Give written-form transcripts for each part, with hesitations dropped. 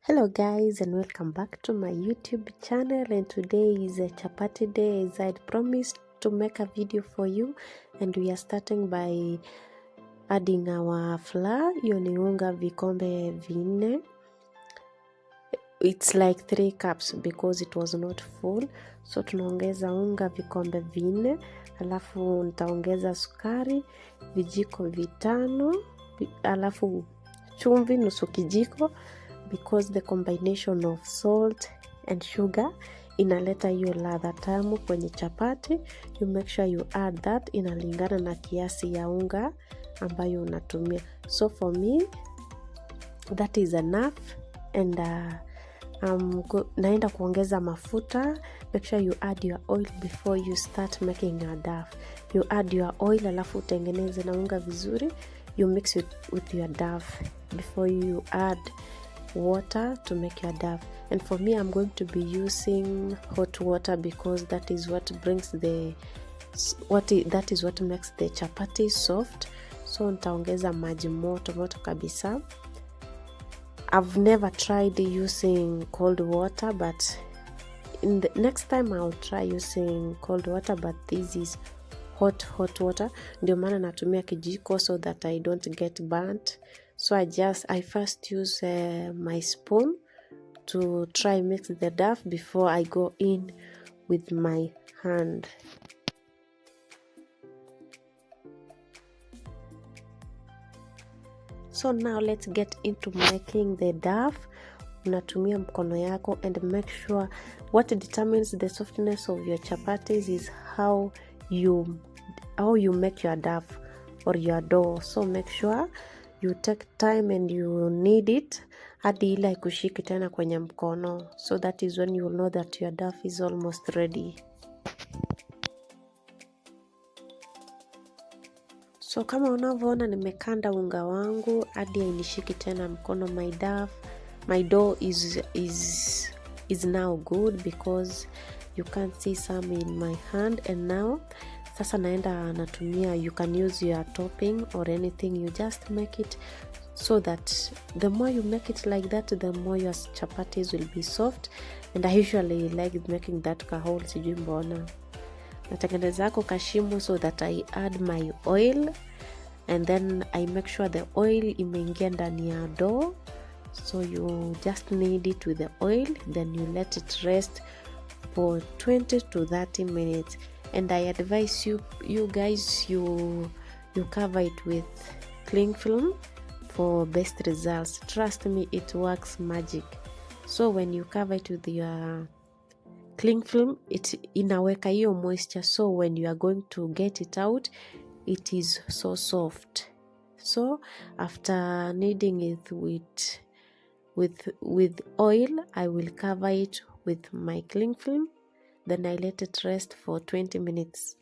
Hello guys, and welcome back to my YouTube channel, and today is a chapati day as I'd promised to make a video for you. And we are starting by adding our flour. Hiyo ni unga vikombe vinne. It's like 3 cups because it was not full, so tunaongeza unga vikombe vinne, alafu nitaongeza sukari vijiko 5, alafu chumvi nusu kijiko, because the combination of salt and sugar inaleta hiyo ladha tamu kwenye chapati. You make sure you add that inalingana na kiasi ya unga ambayo unatumia. So for me that is enough. And naenda kuongeza mafuta. Make sure you add your oil before you start making your dough. You add your oil, alafu utengeneze na unga vizuri. You mix it with your dough before you add water to make your dough. And for me, I'm going to be using hot water because that is what brings that is what makes the chapati soft. So nitaongeza maji moto kabisa. I've never tried using cold water, but in the next time I'll try using cold water, but this is hot water. Ndio maana natumia kijiko so that I don't get burnt. So I first use my spoon to try mix the dough before I go in with my hand. So now let's get into making the dough. Unatumia mkono yako, and make sure what determines the softness of your chapatis is how you make your dough or your dough. So make sure you take time and you knead it hadi ile ikushiki tena kwenye mkono. So that is when you will know that your dough is almost ready. So kama unavyoona nimekanda unga wangu hadi hainishiki tena mkono. My dough is now good because you can't see some in my hand. And now sasa naenda natumia, you can use your topping or anything, you just make it so that the more you make it like that, the more your chapatis will be soft. And I usually like making that kahol, sijui mbona. Natengeneza ako kashimo so that I add my oil, and then I make sure the oil imeingia ndani ya dough. So you just knead it with the oil, then you let it rest for 20 to 30 minutes. And I advise you guys, you cover it with cling film for best results. Trust me, it works magic. So when you cover it with your cling film, it inaweka hiyo moisture, so when you are going to get it out, it is so soft. So after kneading it with oil, I will cover it with my cling film, then I let it rest for 20 minutes.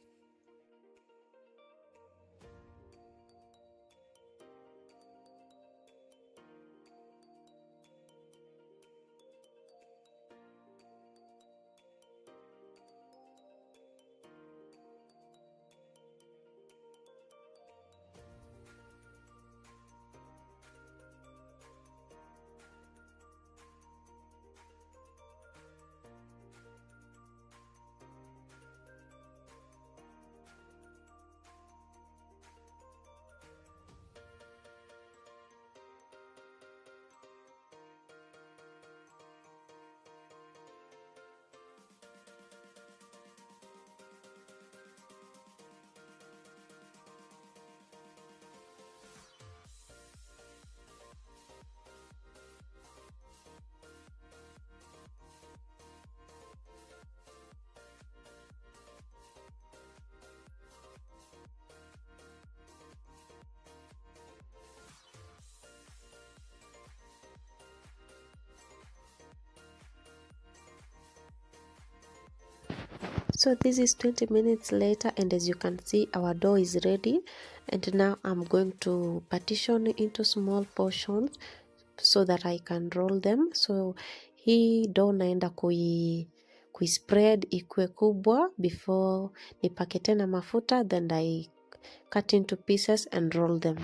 So this is 20 minutes later, and as you can see, our dough is ready. And now I'm going to partition into small portions so that I can roll them. So hii dough naenda spread ikue kubwa before nipake tena mafuta, then I cut into pieces and roll them.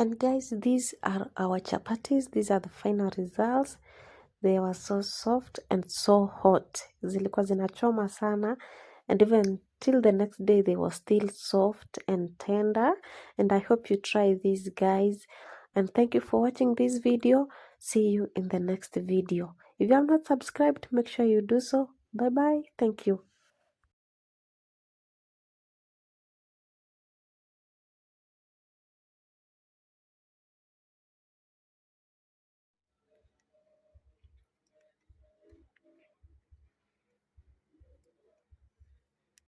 And guys, these are our chapatis. These are the final results. They were so soft and so hot. Zilikuwa zinachoma sana, and even till the next day they were still soft and tender. And I hope you try these, guys. And thank you for watching this video. See you in the next video. If you have not subscribed, make sure you do so. Bye bye. Thank you.